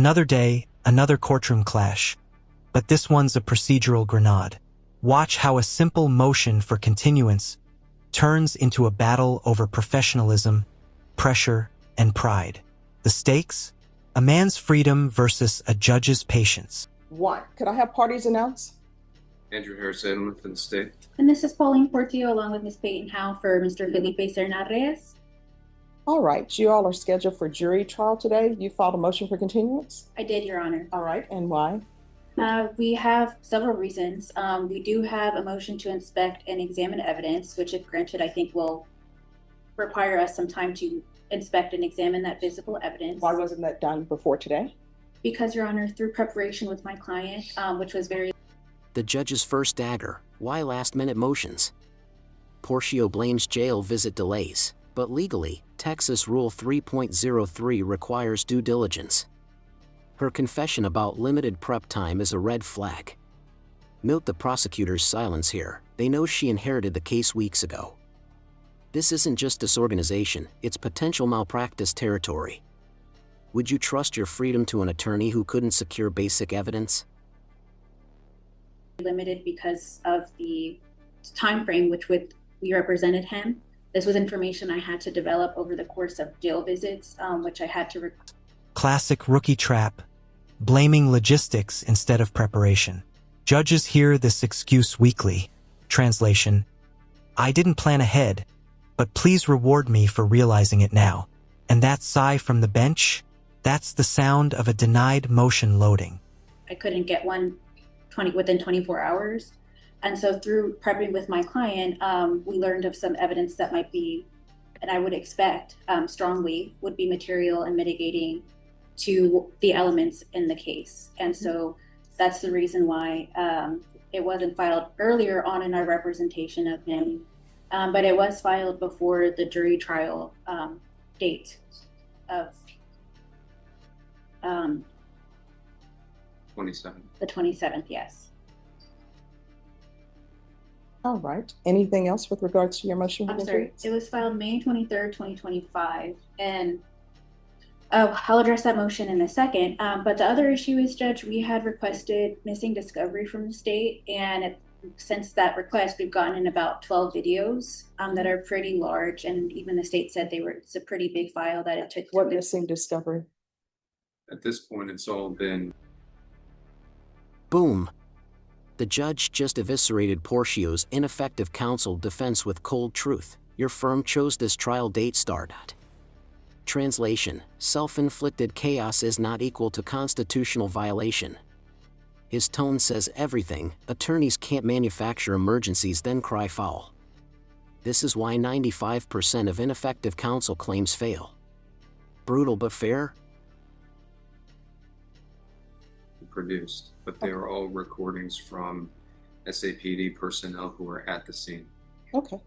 Another day, another courtroom clash. But this one's a procedural grenade. Watch how a simple motion for continuance turns into a battle over professionalism, pressure, and pride. The stakes? A man's freedom versus a judge's patience. One, could I have parties announced? Andrew Harris-Adelman for the state. And this is Pauline Porchio along with Ms. Peyton Howe for Mr. Filipe Cern. All right, you all are scheduled for jury trial today. You filed a motion for continuance? I did, Your Honor. All right, and why? We have several reasons. We do have a motion to inspect and examine evidence, which if granted, I think will require us some time to inspect and examine that physical evidence. Why wasn't that done before today? Because, Your Honor, through preparation with my client, which was very... The judge's first dagger. Why last-minute motions? Porchio blames jail visit delays, but legally, Texas Rule 3.03 requires due diligence. Her confession about limited prep time is a red flag. Note the prosecutor's silence here. They know she inherited the case weeks ago. This isn't just disorganization, it's potential malpractice territory. Would you trust your freedom to an attorney who couldn't secure basic evidence? Limited because of the time frame which we represented him. This was information I had to develop over the course of jail visits, which I had to... Classic rookie trap. Blaming logistics instead of preparation. Judges hear this excuse weekly. Translation: I didn't plan ahead, but please reward me for realizing it now. And that sigh from the bench? That's the sound of a denied motion loading. I couldn't get one within 24 hours. And so through prepping with my client, we learned of some evidence that might be, and I would expect strongly, would be material and mitigating to the elements in the case. And so that's the reason why it wasn't filed earlier on in our representation of him, but it was filed before the jury trial date of 27th. the 27th, yes. All right, anything else with regards to your motion? I'm sorry, it was filed May 23rd, 2025, and I'll address that motion in a second. But the other issue is, Judge, we had requested missing discovery from the state, and since that request, we've gotten in about 12 videos that are pretty large, and even the state said it's a pretty big file that it took. What missing discovery? At this point, it's all been... Boom. The judge just eviscerated Porchio's ineffective counsel defense with cold truth. Your firm chose this trial date start at. Translation: self-inflicted chaos is not equal to constitutional violation. His tone says everything. Attorneys can't manufacture emergencies then cry foul. This is why 95% of ineffective counsel claims fail. Brutal but fair? produced, but they are all recordings from SAPD personnel who were at the scene. Okay.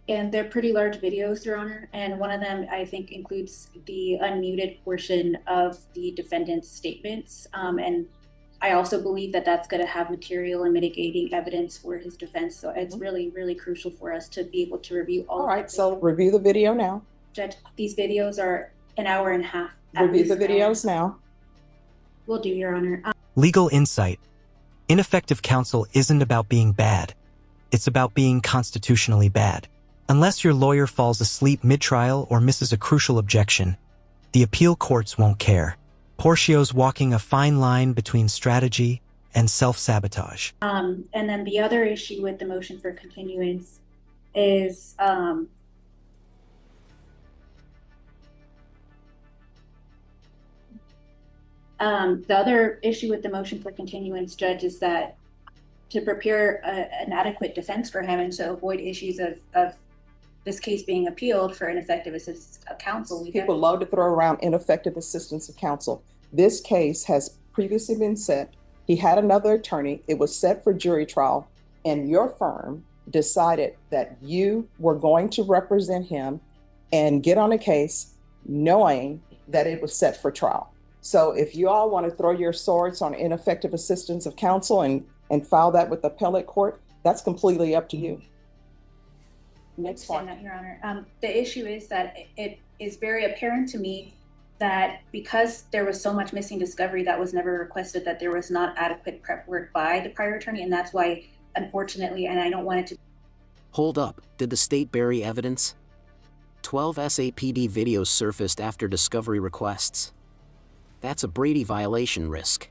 And they're pretty large videos, Your Honor, and one of them I think includes the unmuted portion of the defendant's statements. And I also believe that that's going to have material and mitigating evidence for his defense. So it's really, really crucial for us to be able to review all. All right, so review the video now. Judge, these videos are an hour and a half. Review the videos now. Will do, Your Honor. Legal insight. Ineffective counsel isn't about being bad. It's about being constitutionally bad. Unless your lawyer falls asleep mid-trial or misses a crucial objection, the appeal courts won't care. Porchio's walking a fine line between strategy and self-sabotage. And then the other issue with the motion for continuance is the other issue with the motion for continuance, Judge, is that to prepare an adequate defense for him and to avoid issues of this case being appealed for ineffective assistance of counsel. People love to throw around ineffective assistance of counsel. This case has previously been set. He had another attorney. It was set for jury trial, and your firm decided that you were going to represent him and get on a case knowing that it was set for trial. So if you all want to throw your swords on ineffective assistance of counsel and file that with the appellate court, that's completely up to you. Next one. That, Your Honor. The issue is that it is very apparent to me that because there was so much missing discovery that was never requested, that there was not adequate prep work by the prior attorney, and that's why, unfortunately, and I don't want it to. Hold up, did the state bury evidence? 12 SAPD videos surfaced after discovery requests. That's a Brady violation risk.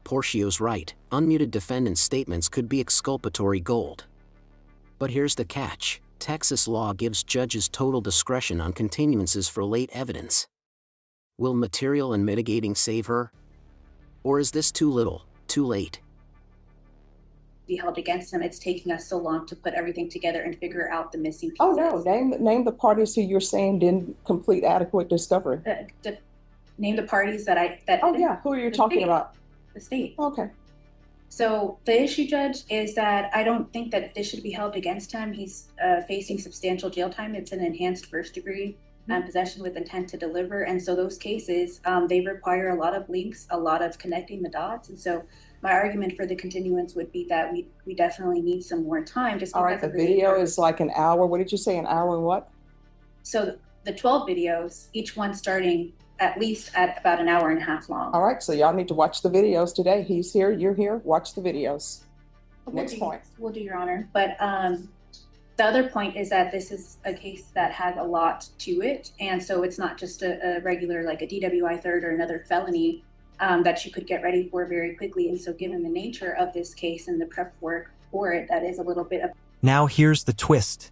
Porchio's right, unmuted defendant statements could be exculpatory gold. But here's the catch, Texas law gives judges total discretion on continuances for late evidence. Will material and mitigating save her? Or is this too little, too late? Be held against them. It's taking us so long to put everything together and figure out the missing pieces. Oh, no, name the parties who you're saying didn't complete adequate discovery. Name the parties that Oh, yeah, who are you talking about? The state. Okay. So the issue, Judge, is that I don't think that this should be held against him. He's facing substantial jail time. It's an enhanced first degree possession with intent to deliver. And so those cases, they require a lot of links, a lot of connecting the dots. And so my argument for the continuance would be that we definitely need some more time. Just all right, the video is like an hour. What did you say, an hour and what? So the 12 videos, each one starting at least at about an hour and a half long. All right, so y'all need to watch the videos today. He's here, you're here, watch the videos. Next point. We'll do, Your Honor. But the other point is that this is a case that has a lot to it. And so it's not just a regular, like a DWI third or another felony that you could get ready for very quickly. And so given the nature of this case and the prep work for it, that is a little bit of. Now here's the twist.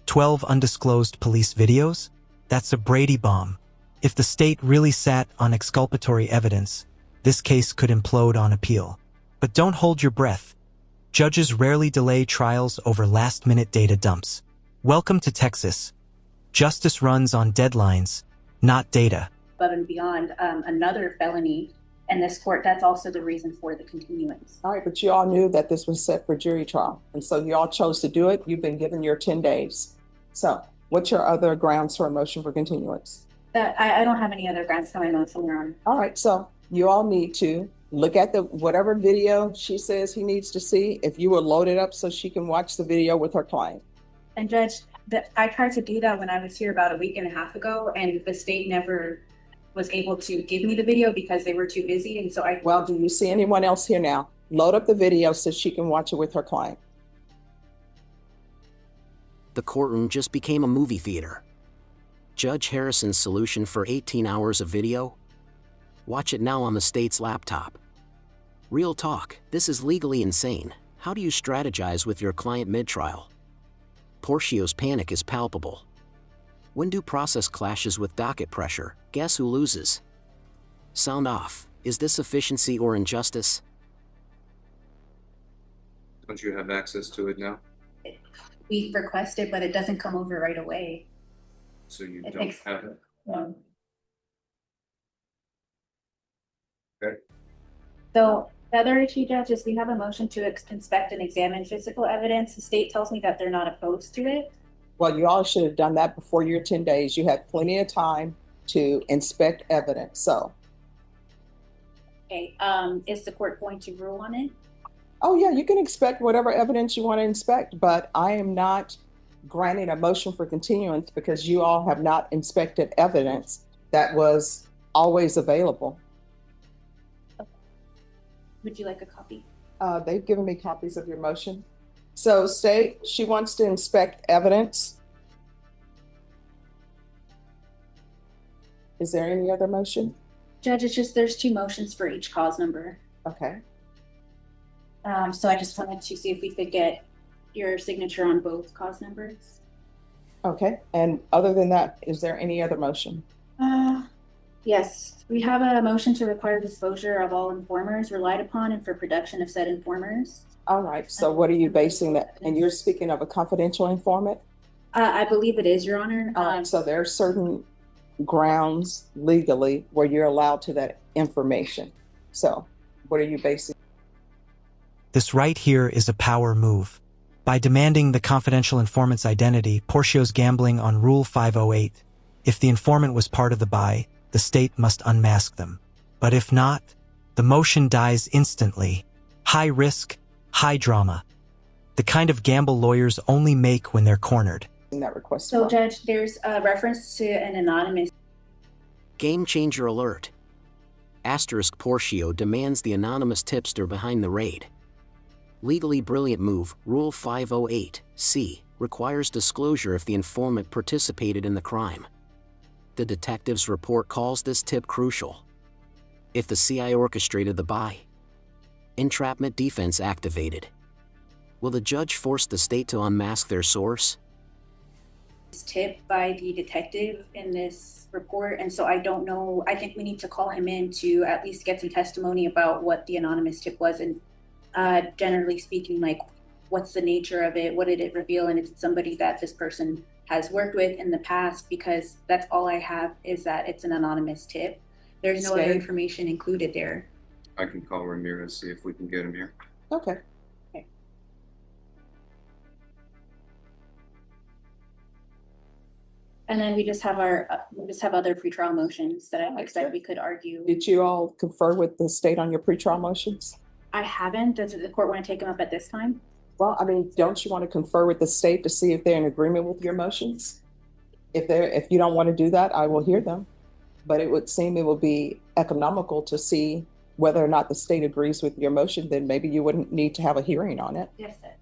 12 undisclosed police videos? That's a Brady bomb. If the state really sat on exculpatory evidence, this case could implode on appeal. But don't hold your breath. Judges rarely delay trials over last-minute data dumps. Welcome to Texas. Justice runs on deadlines, not data. Above and beyond another felony in this court, that's also the reason for the continuance. All right, but you all knew that this was set for jury trial. And so you all chose to do it. You've been given your 10 days. So what's your other grounds for a motion for continuance? I don't have any other grounds for my motion, Your Honor. All right, so you all need to look at the whatever video she says he needs to see. If you will load it up so she can watch the video with her client. And Judge, I tried to do that when I was here about a week and a half ago, and the state never was able to give me the video because they were too busy. And so Well, do you see anyone else here now? Load up the video so she can watch it with her client. The courtroom just became a movie theater. Judge Harrison's solution for 18 hours of video? Watch it now on the state's laptop. Real talk, this is legally insane. How do you strategize with your client mid-trial? Porchio's panic is palpable. When due process clashes with docket pressure, guess who loses? Sound off. Is this efficiency or injustice? Don't you have access to it now? we requested, but it doesn't come over right away. So you It don't takes- have it? So the other issue, Judge, is we have a motion to inspect and examine physical evidence. The state tells me that they're not opposed to it. Well, you all should have done that before your 10 days. You had plenty of time to inspect evidence. So, Okay, is the court going to rule on it? oh yeah, you can expect whatever evidence you want to inspect, but I am not granting a motion for continuance because you all have not inspected evidence that was always available. Would you like a copy? They've given me copies of your motion. So state, she wants to inspect evidence. Is there any other motion? Judge, it's just there's two motions for each cause number. Okay. So I just wanted to see if we could get your signature on both cause numbers. Okay. And other than that, is there any other motion? Yes, we have a motion to require disclosure of all informers relied upon and for production of said informers. All right. So what are you basing that? And you're speaking of a confidential informant? I believe it is, Your Honor. All right. So there are certain grounds legally where you're allowed to that information. So what are you basing? This right here is a power move. By demanding the confidential informant's identity, Porchio's gambling on Rule 508. If the informant was part of the buy, the state must unmask them. But if not, the motion dies instantly. High risk, high drama. The kind of gamble lawyers only make when they're cornered. That request. So, Judge, there's a reference to an anonymous. Game changer alert. Porchio demands the anonymous tipster behind the raid. Legally brilliant move, Rule 508C, requires disclosure if the informant participated in the crime. The detective's report calls this tip crucial. If the CI orchestrated the buy, entrapment defense activated. Will the judge force the state to unmask their source? Tip by the detective in this report, and so I don't know. I think we need to call him in to at least get some testimony about what the anonymous tip was, and generally speaking, like, what's the nature of it, what did it reveal, and is it somebody that this person has worked with in the past, because that's all I have is that it's an anonymous tip. There's no other information included there. I can call Ramirez, see if we can get him here. Okay. And then we just have other pretrial motions that I expect we could argue. Did you all confer with the state on your pretrial motions? I haven't. Does the court want to take them up at this time? Well, I mean, don't you want to confer with the state to see if they're in agreement with your motions? If you don't want to do that, I will hear them. But it would seem it would be economical to see whether or not the state agrees with your motion, then maybe you wouldn't need to have a hearing on it. Yes, sir.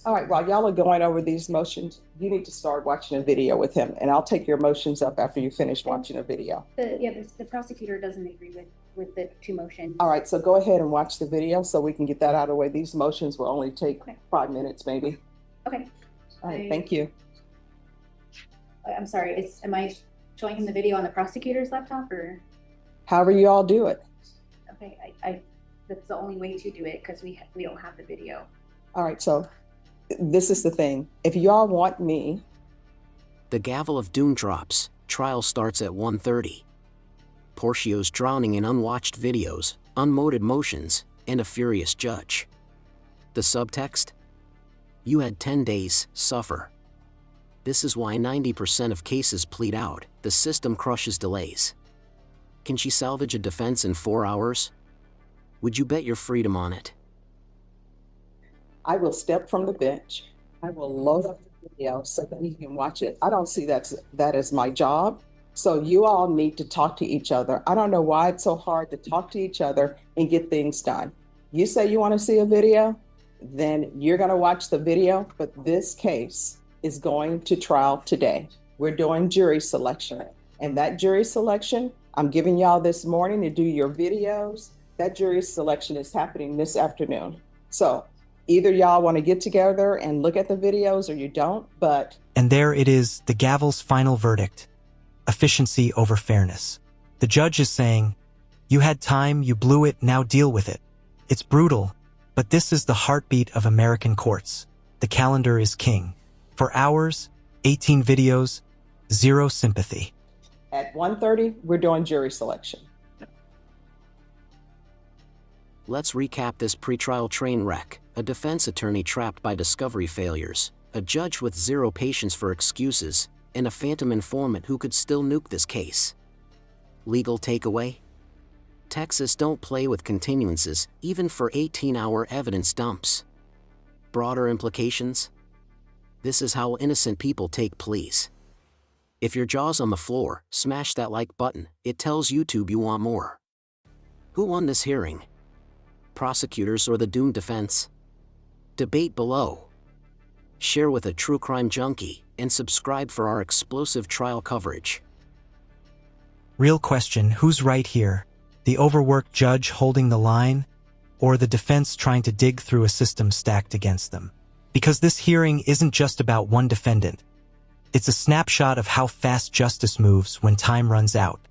All right, while y'all are going over these motions, you need to start watching a video with him, and I'll take your motions up after you finish watching a video. The prosecutor doesn't agree with the two motions. All right, so go ahead and watch the video so we can get that out of the way. These motions will only take 5 minutes, maybe. Okay. All right, thank you. I'm sorry, am I showing him the video on the prosecutor's laptop, or? However you all do it. Okay, I that's the only way to do it, because we don't have the video. All right, so this is the thing. If y'all want me. The gavel of doom drops. Trial starts at 1:30. Porchio's drowning in unwatched videos, unmoted motions, and a furious judge. The subtext? You had 10 days, suffer. This is why 90% of cases plead out. The system crushes delays. Can she salvage a defense in 4 hours? Would you bet your freedom on it? I will step from the bench. I will load up the video so that you can watch it. I don't see that as my job. So you all need to talk to each other. I don't know why it's so hard to talk to each other and get things done. You say you want to see a video, then you're going to watch the video, but this case is going to trial today. We're doing jury selection, and that jury selection, I'm giving y'all this morning to do your videos. That jury selection is happening this afternoon. So either y'all want to get together and look at the videos or you don't, but. And there it is, the gavel's final verdict. Efficiency over fairness. The judge is saying, you had time, you blew it, now deal with it. It's brutal, but this is the heartbeat of American courts. The calendar is king. For hours, 18 videos, 0 sympathy. At 1:30, we're doing jury selection. Let's recap this pretrial train wreck. A defense attorney trapped by discovery failures, a judge with zero patience for excuses, and a phantom informant who could still nuke this case. Legal takeaway? Texas don't play with continuances, even for 18-hour evidence dumps. Broader implications? This is how innocent people take pleas. If your jaw's on the floor, smash that like button. It tells YouTube you want more. Who won this hearing? Prosecutors or the doomed defense? Debate below. Share with a true crime junkie, and subscribe for our explosive trial coverage. Real question, who's right here? The overworked judge holding the line, or the defense trying to dig through a system stacked against them? Because this hearing isn't just about one defendant. It's a snapshot of how fast justice moves when time runs out.